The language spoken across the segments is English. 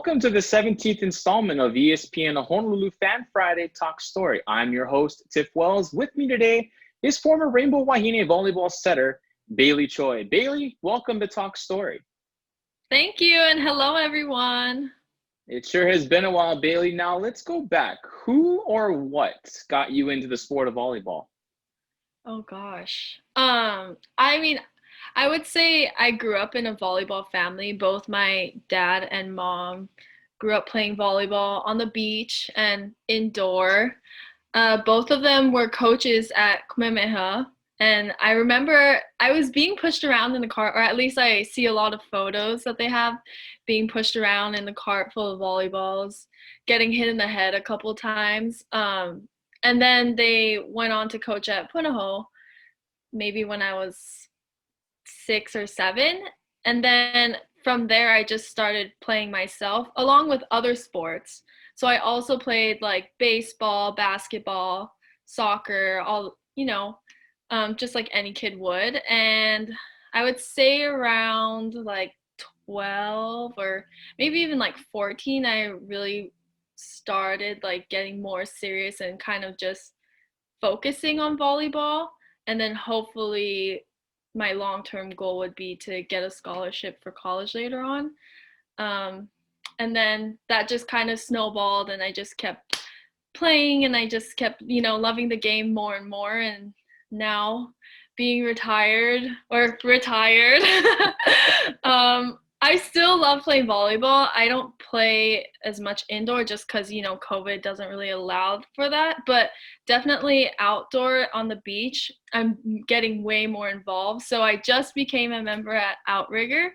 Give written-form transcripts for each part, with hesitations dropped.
Welcome to the 17th installment of ESPN Honolulu Fan Friday Talk Story. I'm your host, Tiff Wells. With me today is former Rainbow Wahine Volleyball setter, Bailey Choy. Bailey, welcome to Talk Story. Thank you, and hello, everyone. It sure has been a while, Bailey. Now let's go back. Who or what got you into the sport of volleyball? Oh gosh. I would say I grew up in a volleyball family. Both my dad and mom grew up playing volleyball on the beach and indoor. Both of them were coaches at Kamehameha. And I remember I was being pushed around in the cart, or at least I see a lot of photos that they have being pushed around in the cart full of volleyballs, getting hit in the head a couple times. And then they went on to coach at Punahou, maybe when I was 6 or 7. And then from there, I just started playing myself along with other sports. So I also played like baseball, basketball, soccer, just like any kid would. And I would say around like 12 or maybe even like 14, I really started like getting more serious and kind of just focusing on volleyball. And then hopefully my long-term goal would be to get a scholarship for college later on. Um, and then that just kind of snowballed, and I just kept playing, and I just kept, loving the game more and more. And now being retired, I still love playing volleyball. I don't play as much indoor just because, COVID doesn't really allow for that. But definitely outdoor on the beach, I'm getting way more involved. So I just became a member at Outrigger.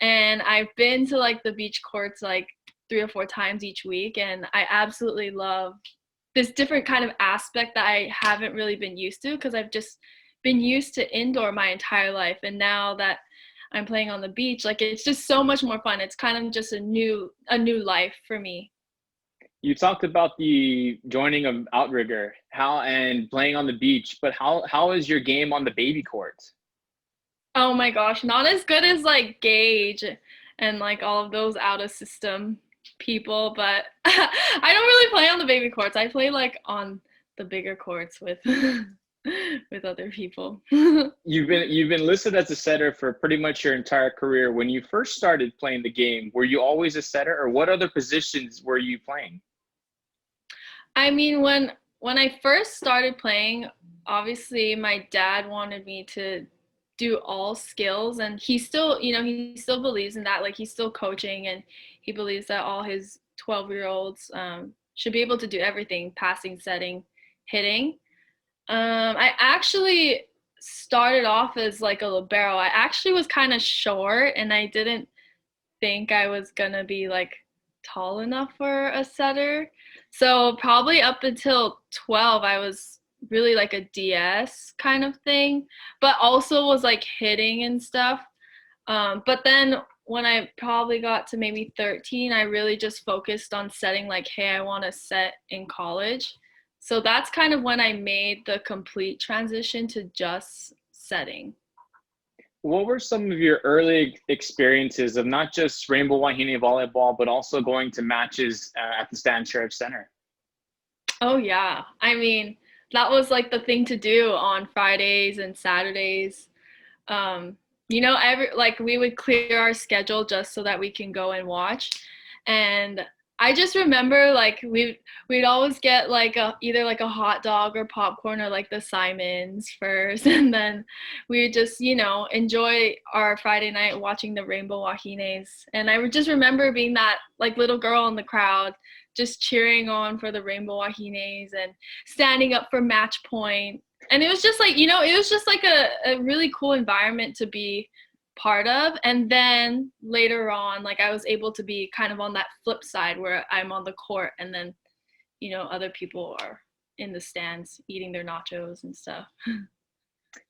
And I've been to like the beach courts like 3 or 4 times each week. And I absolutely love this different kind of aspect that I haven't really been used to, because I've just been used to indoor my entire life. And now that I'm playing on the beach, like it's just so much more fun. It's kind of just a new life for me. You talked about the joining of Outrigger, how and playing on the beach, but how is your game on the baby court? Oh my gosh, not as good as like Gage and like all of those out of system people, but I don't really play on the baby courts. I play like on the bigger courts with with other people. You've been listed as a setter for pretty much your entire career. When you first started playing the game, were you always a setter, or what other positions were you playing? I mean, when I first started playing, obviously my dad wanted me to do all skills, and he still believes in that. Like he's still coaching, and he believes that all his 12-year-olds should be able to do everything: passing, setting, hitting. I actually started off as like a libero. I actually was kind of short, and I didn't think I was gonna be like tall enough for a setter. So probably up until 12, I was really like a DS kind of thing, but also was like hitting and stuff. But then when I probably got to maybe 13, I really just focused on setting like, hey, I want to set in college. So that's kind of when I made the complete transition to just setting. What were some of your early experiences of not just Rainbow Wahine Volleyball, but also going to matches at the Stan Sheriff Center? Oh yeah. I mean, that was like the thing to do on Fridays and Saturdays. Every like we would clear our schedule just so that we can go and watch. And I just remember like we'd always get like either like a hot dog or popcorn or like the Simons first, and then we would just enjoy our Friday night watching the Rainbow Wahines. And I would just remember being that like little girl in the crowd, just cheering on for the Rainbow Wahines and standing up for match point. And it was just like, it was just like a really cool environment to be part of. And then later on, like I was able to be kind of on that flip side where I'm on the court, and then, other people are in the stands eating their nachos and stuff.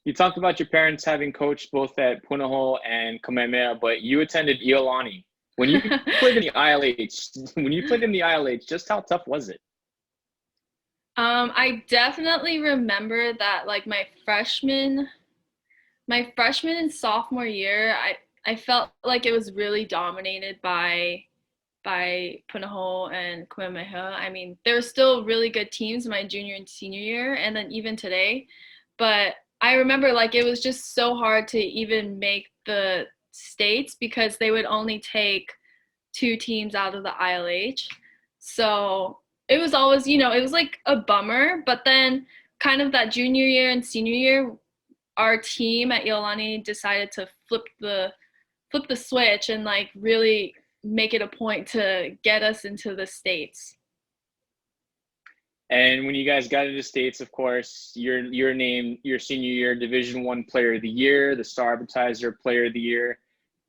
You talked about your parents having coached both at Punahou and Kamehameha, but you attended Iolani. When you played in the ILH, just how tough was it? I definitely remember that like my freshman and sophomore year, I felt like it was really dominated by by Punahou and Kamehameha. I mean, there were still really good teams my junior and senior year, and then even today. But I remember like it was just so hard to even make the states because they would only take two teams out of the ILH. So it was always, it was like a bummer. But then kind of that junior year and senior year, our team at Iolani decided to flip the switch and like really make it a point to get us into the states. And when you guys got into the states, of course, you're named your senior year Division I Player of the Year, the Star Advertiser Player of the Year,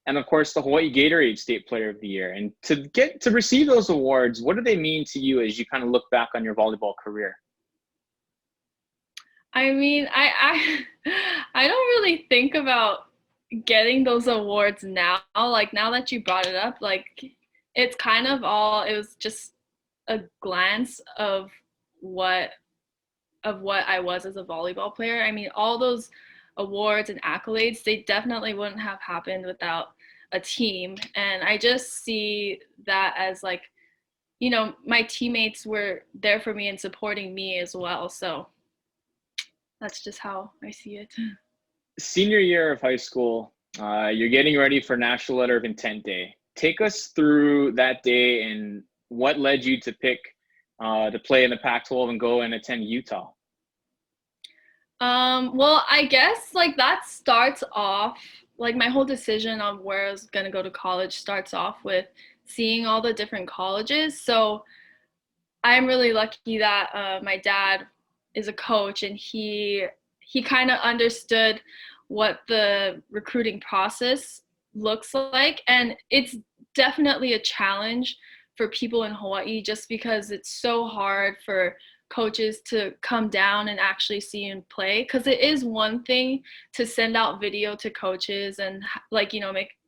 and of course the Hawaii Gatorade State Player of the Year. And to receive those awards, what do they mean to you as you kind of look back on your volleyball career? I mean, I don't really think about getting those awards now. Like now that you brought it up, like it's kind of all it was just a glance what of what I was as a volleyball player. I mean, all those awards and accolades, they definitely wouldn't have happened without a team. And I just see that as like, my teammates were there for me and supporting me as well. So that's just how I see it. Senior year of high school, you're getting ready for National Letter of Intent Day. Take us through that day and what led you to pick to play in the Pac-12 and go and attend Utah. Well, I guess like that starts off like my whole decision on where I was gonna go to college starts off with seeing all the different colleges. So I'm really lucky that my dad is a coach and he kind of understood what the recruiting process looks like, and it's definitely a challenge for people in Hawaii just because it's so hard for coaches to come down and actually see you play, because it is one thing to send out video to coaches and like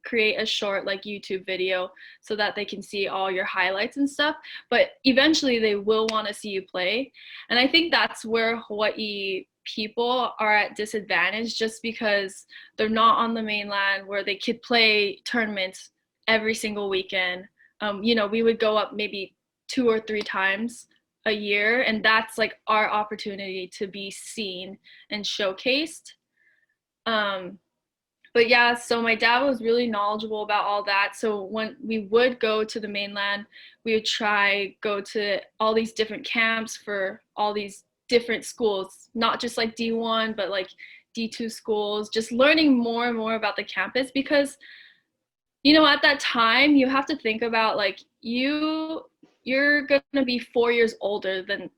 create a short like YouTube video so that they can see all your highlights and stuff, but eventually they will want to see you play. And I think that's where Hawaii people are at disadvantage, just because they're not on the mainland where they could play tournaments every single weekend. We would go up maybe 2 or 3 times a year, and that's like our opportunity to be seen and showcased. But yeah, so my dad was really knowledgeable about all that. So when we would go to the mainland, we would go to all these different camps for all these different schools, not just like D1, but like D2 schools, just learning more and more about the campus, because at that time you have to think about like you're going to be 4 years older than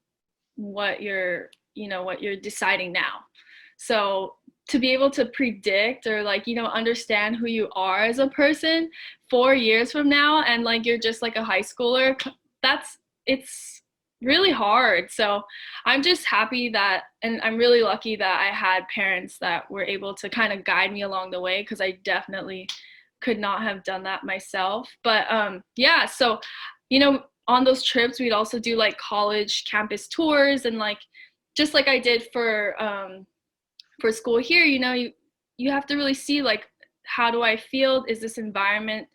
what you're deciding now. So to be able to predict or like understand who you are as a person 4 years from now, and like you're just like a high schooler, it's really hard. So I'm just happy that, and I'm really lucky that I had parents that were able to kind of guide me along the way, because I definitely could not have done that myself. But yeah, so on those trips we'd also do like college campus tours, and like just like I did for school here, you have to really see like, how do I feel? Is this environment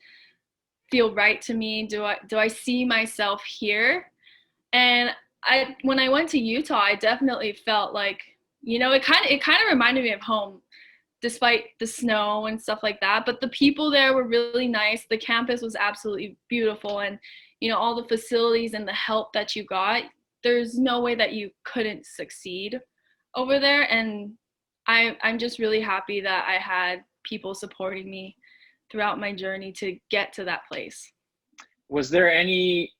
feel right to me? Do I see myself here? And when I went to Utah, I definitely felt like, it kind of reminded me of home, despite the snow and stuff like that. But the people there were really nice. The campus was absolutely beautiful, and all the facilities and the help that you got, there's no way that you couldn't succeed over there. And I'm just really happy that I had people supporting me throughout my journey to get to that place. Was there any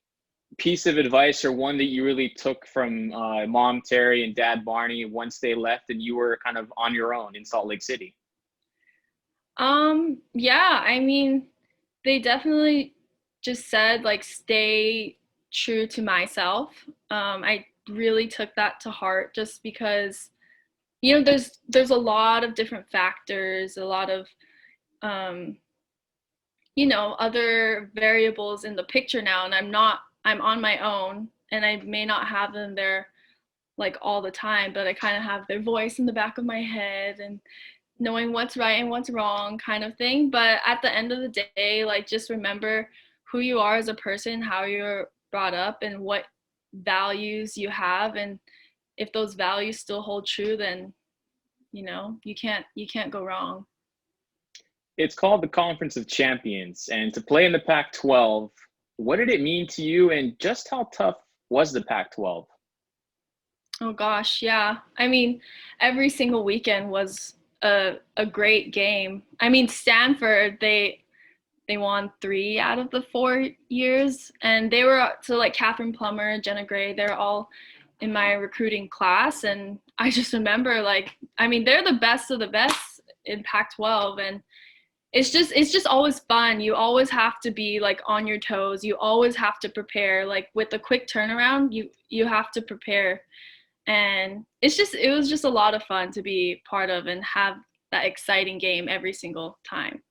piece of advice or one that you really took from Mom Terry and Dad Barney once they left and you were kind of on your own in Salt Lake City? Yeah, I mean, they definitely just said like, stay true to myself. I really took that to heart, just because there's a lot of different factors, a lot of other variables in the picture now, and I'm on my own, and I may not have them there like all the time, but I kind of have their voice in the back of my head and knowing what's right and what's wrong kind of thing. But at the end of the day, like, just remember who you are as a person, how you're brought up, and what values you have. And if those values still hold true, then you can't go wrong. It's called the Conference of Champions, and to play in the Pac-12, what did it mean to you, and just how tough was the Pac-12? Oh gosh, yeah. I mean, every single weekend was a great game. I mean, Stanford, they won 3 out of the 4 years, and they were, so like Catherine Plummer, Jenna Gray, they're all in my recruiting class. And I just remember, like, I mean, they're the best of the best in Pac-12, and it's just always fun. You always have to be like on your toes. You always have to prepare. Like with the quick turnaround, you have to prepare. And it was just a lot of fun to be part of and have that exciting game every single time.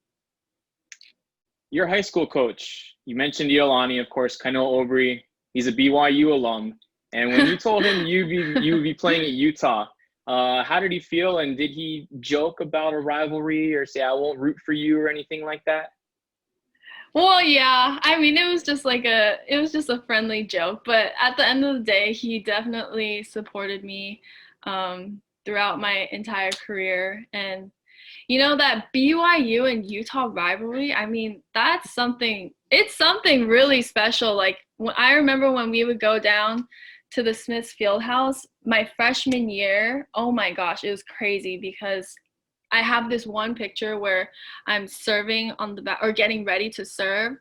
Your high school coach, you mentioned Iolani, of course, Kano Obri. He's a BYU alum. And when you told him you'd be playing at Utah, how did he feel? And did he joke about a rivalry or say, I won't root for you or anything like that? Well, yeah. I mean, it was just a friendly joke, but at the end of the day, he definitely supported me throughout my entire career. And that BYU and Utah rivalry, I mean, it's something really special. Like I remember when we would go down to the Smiths Fieldhouse my freshman year. Oh my gosh, it was crazy because I have this one picture where I'm serving on the back or getting ready to serve,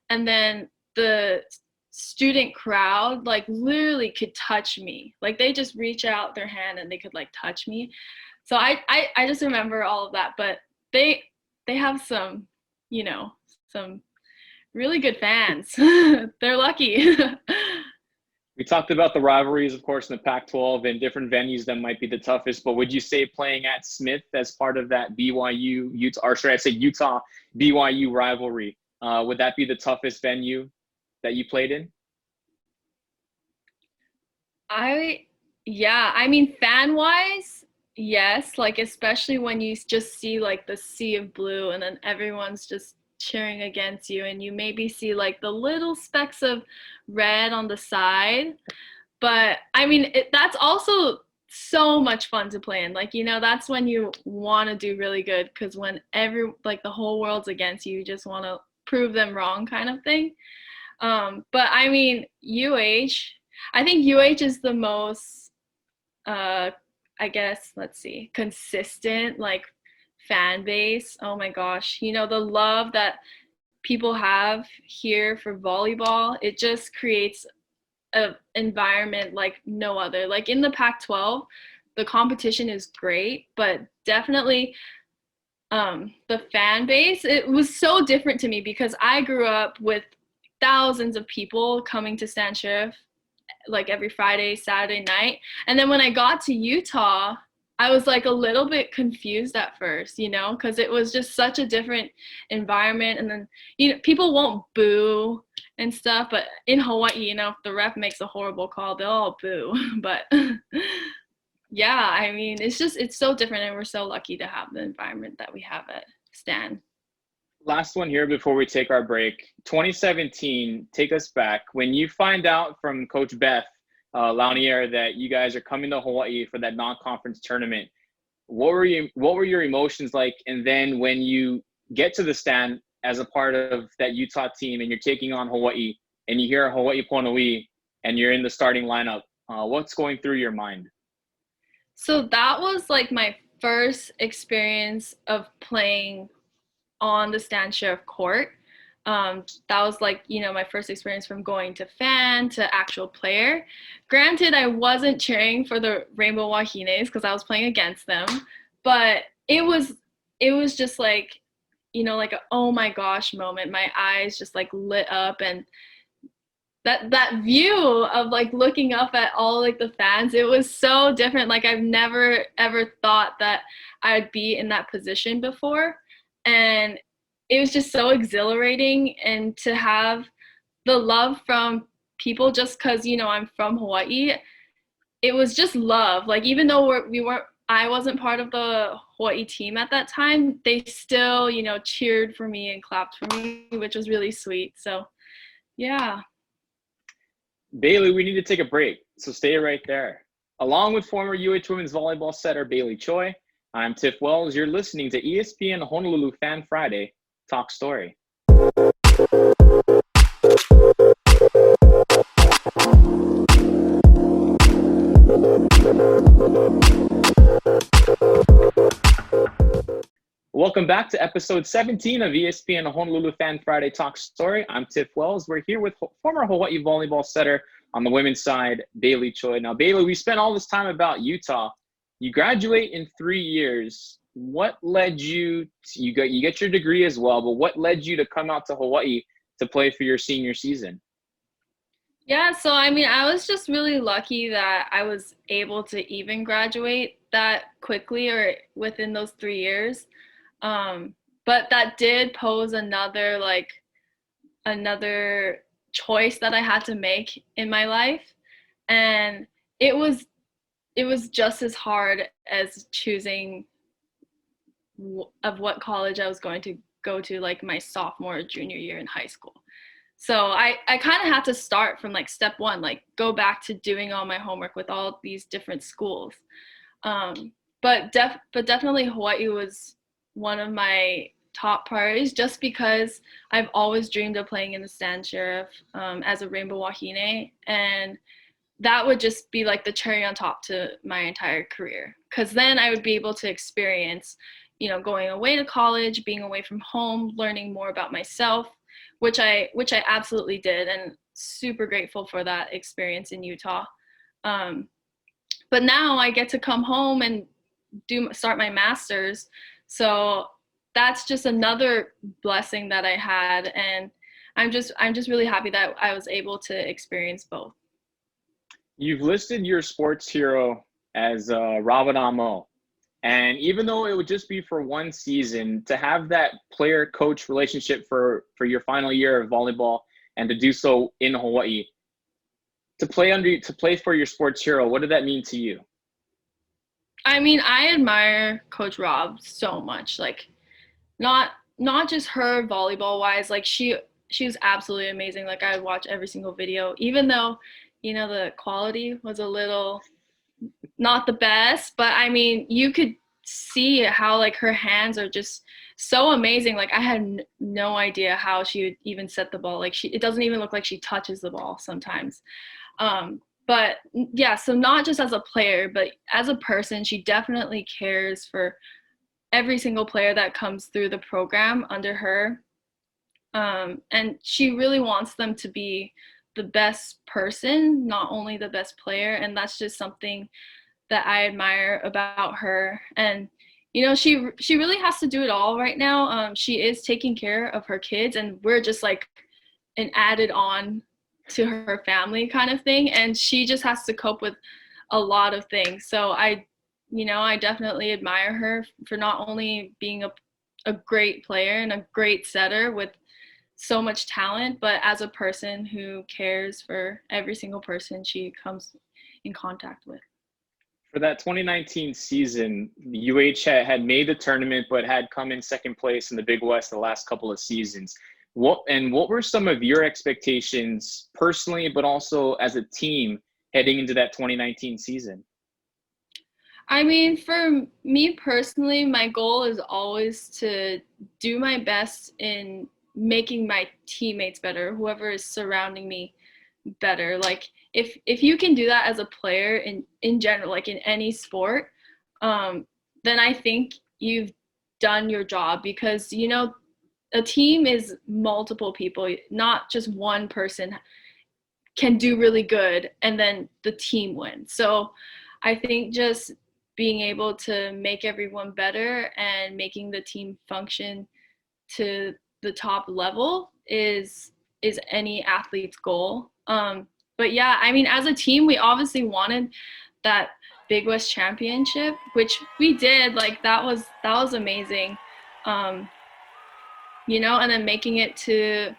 and then the student crowd like literally could touch me. Like they just reach out their hand and they could like touch me. So I just remember all of that. But they have some really good fans. They're lucky. We talked about the rivalries, of course, in the Pac-12 and different venues that might be the toughest. But would you say playing at Smith as part of that BYU Utah, or should I say Utah BYU rivalry, would that be the toughest venue that you played in? Yeah, I mean, fan wise, yes, like especially when you just see like the sea of blue and then everyone's just cheering against you, and you maybe see like the little specks of red on the side. But I mean, that's also so much fun to play in. Like, that's when you want to do really good, because when like the whole world's against you, you just want to prove them wrong kind of thing. But I mean, I think UH is the most, I guess, let's see, consistent, like, fan base. Oh my gosh. The love that people have here for volleyball, it just creates an environment like no other. Like in the Pac-12, the competition is great, but definitely the fan base, it was so different to me because I grew up with thousands of people coming to Stan Sheriff like every Friday, Saturday night. And then when I got to Utah, I was like a little bit confused at first, because it was just such a different environment. And then, people won't boo and stuff, but in Hawaii, if the ref makes a horrible call, they'll all boo. But yeah, I mean, it's so different, and we're so lucky to have the environment that we have at Stan. Last one here before we take our break. 2017, take us back. When you find out from Coach Beth Launier that you guys are coming to Hawaii for that non-conference tournament, what were your emotions like? And then when you get to the Stan as a part of that Utah team and you're taking on Hawaii and you hear Hawaii Pono'i and you're in the starting lineup, what's going through your mind? So that was like my first experience of playing on the Stan Sheriff court. That was like, my first experience from going to fan to actual player. Granted, I wasn't cheering for the Rainbow Wahines because I was playing against them, but it was just like, like a oh my gosh moment. My eyes just like lit up, and that view of like looking up at all like the fans, it was so different. Like I've never ever thought that I'd be in that position before. And it was just so exhilarating, and to have the love from people just because, I'm from Hawaii, it was just love. Like even though I wasn't part of the Hawaii team at that time, they still, cheered for me and clapped for me, which was really sweet. So Yeah. Bailey, we need to take a break, so stay right there. Along with former UH women's volleyball setter Bailey Choy, I'm Tiff Wells. You're listening to ESPN Honolulu Fan Friday Talk Story. Welcome back to episode 17 of ESPN Honolulu Fan Friday Talk Story. I'm Tiff Wells. We're here with former Hawaii volleyball setter on the women's side, Bailey Choy. Now, Bailey, we spent all this time about Utah. You graduate in 3 years. What led you to, you get your degree as well, but what led you to come out to Hawaii to play for your senior season? Yeah, so I mean, I was just really lucky that I was able to even graduate that quickly or within those 3 years. But that did pose another choice that I had to make in my life. And it was just as hard as choosing of what college I was going to go to, like my sophomore or junior year in high school. So I kind of had to start from like step one, like go back to doing all my homework with all these different schools. But definitely Hawaii was one of my top priorities just because I've always dreamed of playing in the Sand Sheriff as a Rainbow Wahine, and that would just be like the cherry on top to my entire career, because then I would be able to experience, going away to college, being away from home, learning more about myself, which I absolutely did, and super grateful for that experience in Utah. But now I get to come home and start my master's, so that's just another blessing that I had, and I'm just really happy that I was able to experience both. You've listed your sports hero as Robin Amo. And even though it would just be for one season, to have that player-coach relationship for your final year of volleyball and to do so in Hawaii, to play for your sports hero, what did that mean to you? I mean, I admire Coach Rob so much. Like, not just her volleyball wise. Like she was absolutely amazing. Like I would watch every single video, even though, the quality was a little not the best, but I mean, you could see how like her hands are just so amazing. Like I had no idea how she would even set the ball. Like it doesn't even look like she touches the ball sometimes. But yeah, so not just as a player, but as a person, she definitely cares for every single player that comes through the program under her. And she really wants them to be the best person, not only the best player. And that's just something that I admire about her. And she really has to do it all right now. She is taking care of her kids, and we're just like an added on to her family kind of thing. And she just has to cope with a lot of things. So I definitely admire her for not only being a great player and a great setter with so much talent, but as a person who cares for every single person she comes in contact with. For that 2019 season, the UH had made the tournament, but had come in second place in the Big West the last couple of seasons. What were some of your expectations personally, but also as a team heading into that 2019 season? I mean, for me personally, my goal is always to do my best in making my teammates better, whoever is surrounding me better. Like if you can do that as a player in general, like in any sport, then I think you've done your job, because a team is multiple people, not just one person can do really good and then the team wins. So I think just being able to make everyone better and making the team function to the top level is any athlete's goal. But yeah, I mean, as a team, we obviously wanted that Big West championship, which we did. Like that was amazing. And then making it to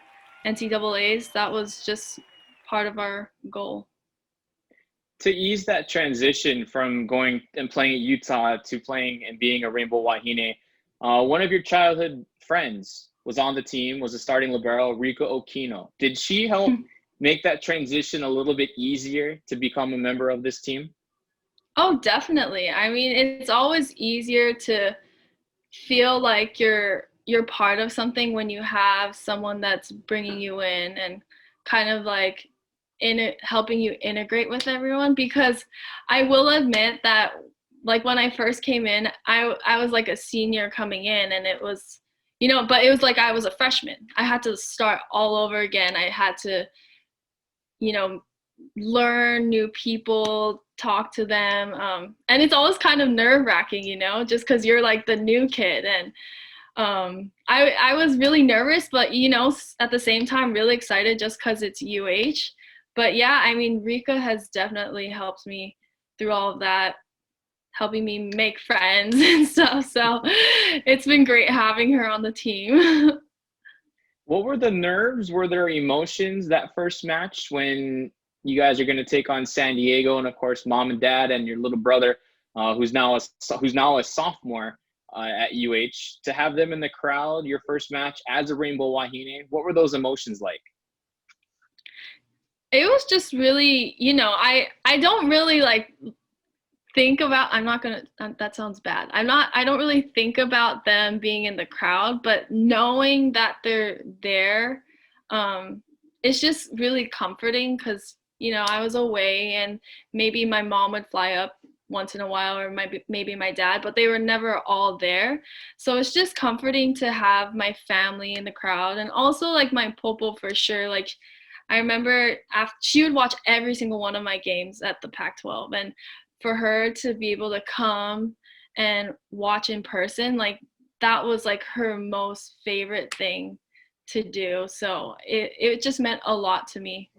NCAA's, that was just part of our goal. To ease that transition from going and playing at Utah to playing and being a Rainbow Wahine, one of your childhood friends was on the team, was a starting libero, Rika Okino. Did she help make that transition a little bit easier to become a member of this team? Oh, definitely. I mean, it's always easier to feel like you're part of something when you have someone that's bringing you in and kind of like in it helping you integrate with everyone, because I will admit that like when I first came in, I was like a senior coming in, and it was, but it was like I was a freshman. I had to start all over again. I had to, you know, learn new people, talk to them. And it's always kind of nerve wracking, just because you're like the new kid. And I was really nervous, but, at the same time, really excited just because it's UH. But yeah, I mean, Rika has definitely helped me through all of that, helping me make friends and stuff. So it's been great having her on the team. What were the nerves? Were there emotions that first match when you guys are going to take on San Diego, and of course, mom and dad and your little brother, who's now a sophomore at UH, to have them in the crowd, your first match as a Rainbow Wahine? What were those emotions like? It was just really, I don't really like think about, I'm not gonna, that sounds bad. I don't really think about them being in the crowd, but knowing that they're there, it's just really comforting because, I was away and maybe my mom would fly up once in a while, or maybe my dad, but they were never all there. So it's just comforting to have my family in the crowd, and also like my popo for sure. Like I remember she would watch every single one of my games at the Pac-12, and for her to be able to come and watch in person, like that was like her most favorite thing to do. So it just meant a lot to me.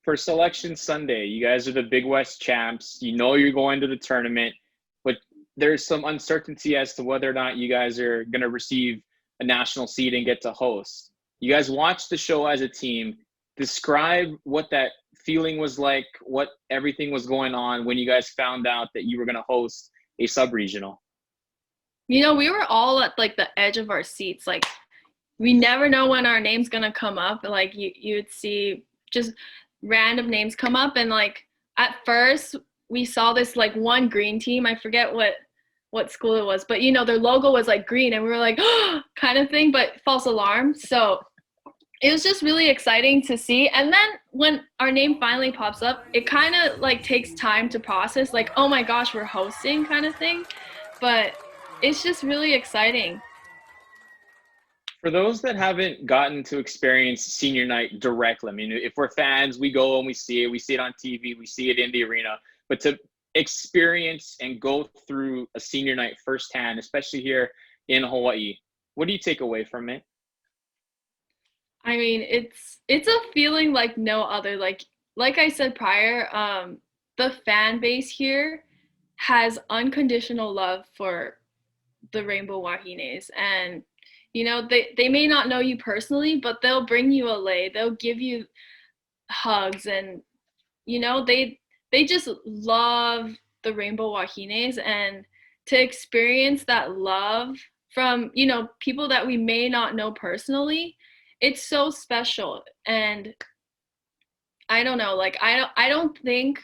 For Selection Sunday, you guys are the Big West champs. You know you're going to the tournament, but there's some uncertainty as to whether or not you guys are going to receive a national seed and get to host. You guys watched the show as a team. Describe what that feeling was like, what everything was going on when you guys found out that you were going to host a sub-regional. We were all at like the edge of our seats. Like we never know when our name's going to come up. Like you'd see just random names come up, and like at first we saw this like one green team. I forget what school it was, but their logo was like green, and we were like, oh, kind of thing, but false alarm. So it was just really exciting to see. And then when our name finally pops up, it kind of like takes time to process, like, oh my gosh, we're hosting kind of thing. But it's just really exciting. For those that haven't gotten to experience senior night directly, I mean, if we're fans, we go and we see it on TV, we see it in the arena, but to experience and go through a senior night firsthand, especially here in Hawaii, what do you take away from it? I mean, it's a feeling like no other. Like I said prior, the fan base here has unconditional love for the Rainbow Wahines, and they may not know you personally, but they'll bring you a lei, they'll give you hugs, and they just love the Rainbow Wahines. And to experience that love from people that we may not know personally, it's so special. And I don't know, like I don't think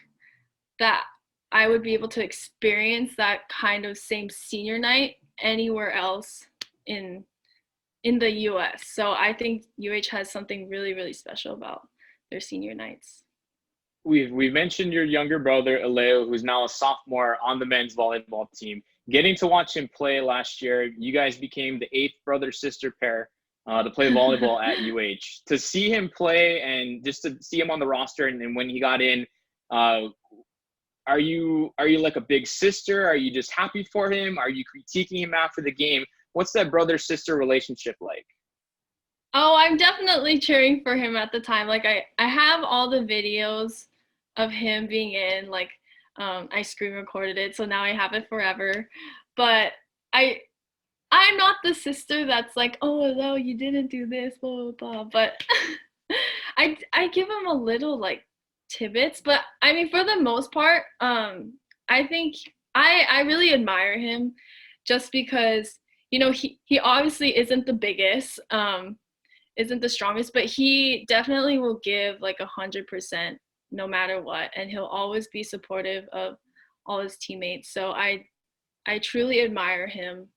that I would be able to experience that kind of same senior night anywhere else in the US. So I think UH has something really, really special about their senior nights. We mentioned your younger brother Aleo, who's now a sophomore on the men's volleyball team. Getting to watch him play last year, you guys became the eighth brother-sister pair to play volleyball at UH. To see him play and just to see him on the roster, and when he got in, are you like a big sister? Are you just happy for him? Are you critiquing him after the game? What's that brother-sister relationship like? Oh, I'm definitely cheering for him at the time. Like I have all the videos of him being in, like I screen recorded it, so now I have it forever. But I'm not the sister that's like, oh no, you didn't do this, blah blah blah. But I give him a little like tidbits. But I mean, for the most part, I think I really admire him, just because he obviously isn't the biggest, isn't the strongest, but he definitely will give like 100% no matter what, and he'll always be supportive of all his teammates. So I truly admire him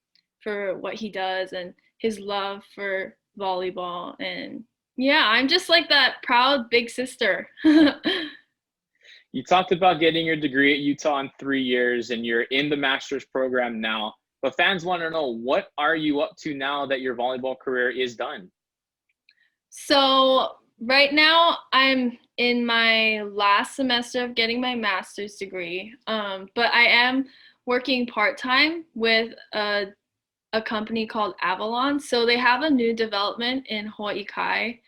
for what he does and his love for volleyball. And yeah, I'm just like that proud big sister. You talked about getting your degree at Utah in 3 years, and you're in the master's program now. But fans want to know, what are you up to now that your volleyball career is done? So right now I'm in my last semester of getting my master's degree, but I am working part-time with a company called Avalon. So they have a new development in Hawaii Kai,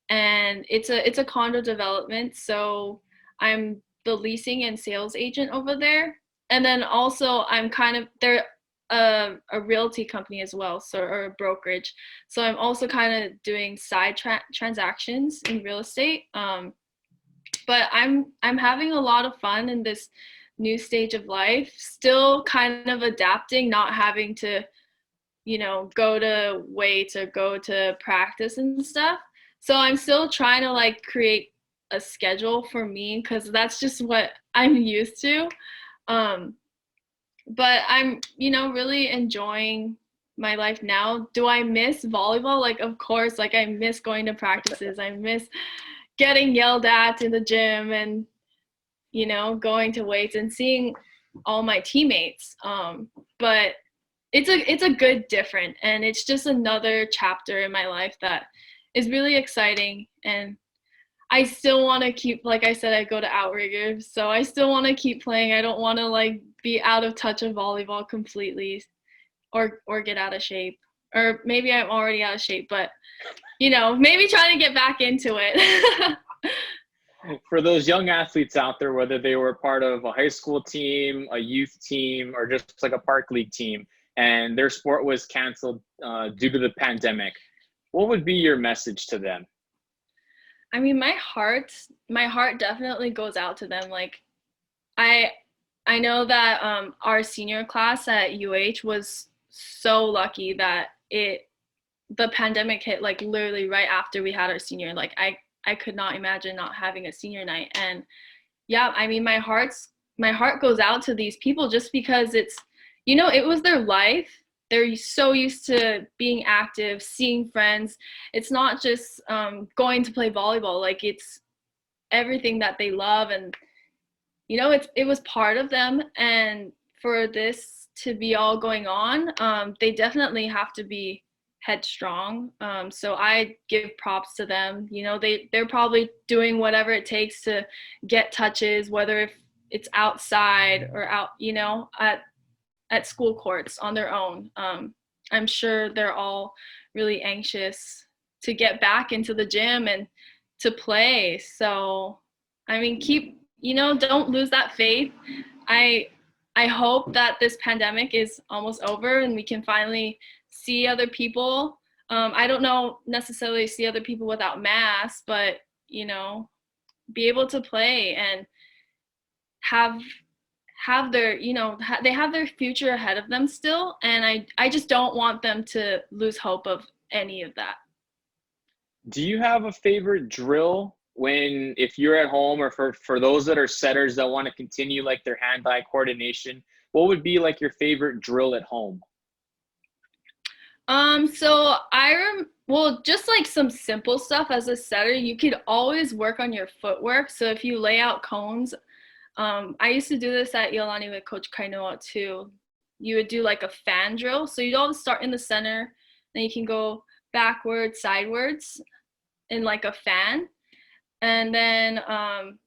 and it's a condo development. So I'm the leasing and sales agent over there, and then also I'm kind of they're a realty company as well, so or a brokerage. So I'm also kind of doing side transactions in real estate. But I'm having a lot of fun in this new stage of life. Still kind of adapting, not having to go to weights or go to practice and stuff. So I'm still trying to like create a schedule for me because that's just what I'm used to. Um, but I'm, really enjoying my life now. Do I miss volleyball? Like, of course, like I miss going to practices. I miss getting yelled at in the gym and, going to weights and seeing all my teammates. But it's a good different, and it's just another chapter in my life that is really exciting. And I still want to keep, like I said, I go to outriggers, so I still want to keep playing. I don't want to like be out of touch of volleyball completely, or get out of shape, or maybe I'm already out of shape, but maybe trying to get back into it. For those young athletes out there, whether they were part of a high school team, a youth team, or just like a park league team, and their sport was canceled due to the pandemic, what would be your message to them? I mean, my heart definitely goes out to them. Like, I I know that our senior class at UH was so lucky that the pandemic hit like literally right after we had our senior. Like, I could not imagine not having a senior night. And yeah, I mean, my heart goes out to these people just because it was their life. They're so used to being active, seeing friends. It's not just going to play volleyball. Like, it's everything that they love, and it was part of them. And for this to be all going on, they definitely have to be headstrong. So I give props to them. They're probably doing whatever it takes to get touches, whether if it's outside or out, at school courts on their own. I'm sure they're all really anxious to get back into the gym and to play. So, I mean, don't lose that faith. I I hope that this pandemic is almost over and we can finally see other people. I don't know necessarily see other people without masks, but be able to play and have their they have their future ahead of them still, and I just don't want them to lose hope of any of that. Do you have a favorite drill when, if you're at home, or for those that are setters that want to continue like their hand-eye coordination, what would be like your favorite drill at home? So well, just like some simple stuff as a setter, you could always work on your footwork. So if you lay out cones, I used to do this at Iolani with Coach Kainoa too. You would do like a fan drill. So you'd always start in the center, then you can go backwards, sidewards in like a fan. And then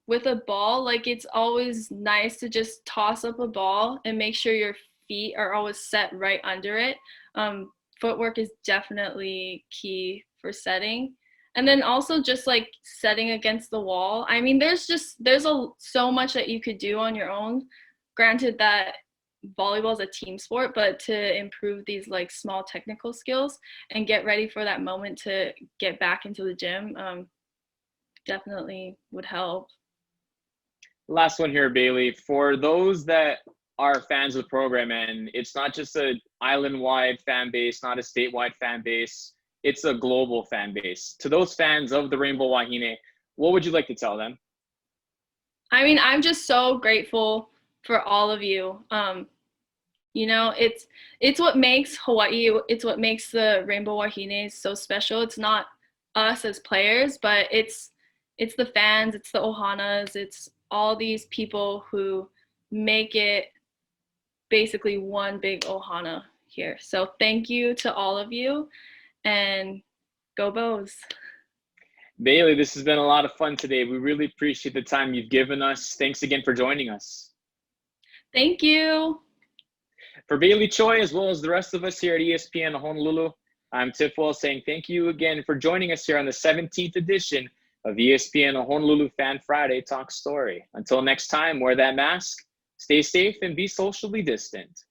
with a ball, like it's always nice to just toss up a ball and make sure your feet are always set right under it. Footwork is definitely key for setting. And then also just like setting against the wall. I mean, so much that you could do on your own. Granted that volleyball is a team sport, but to improve these like small technical skills and get ready for that moment to get back into the gym, definitely would help. Last one here, Bailey. For those that are fans of the program, and it's not just a island-wide fan base, not a statewide fan base. It's a global fan base. To those fans of the Rainbow Wahine, what would you like to tell them? I mean, I'm just so grateful for all of you. You know, it's what makes Hawaii, it's what makes the Rainbow Wahines so special. It's not us as players, but it's the fans, it's the Ohanas, it's all these people who make it basically one big Ohana here. So thank you to all of you, and go Bows. Bailey, this has been a lot of fun today. We really appreciate the time you've given us. Thanks again for joining us. Thank you. For Bailey Choy, as well as the rest of us here at ESPN Honolulu, I'm Tiff Wells saying thank you again for joining us here on the 17th edition of ESPN Honolulu Fan Friday Talk Story. Until next time, wear that mask, stay safe, and be socially distant.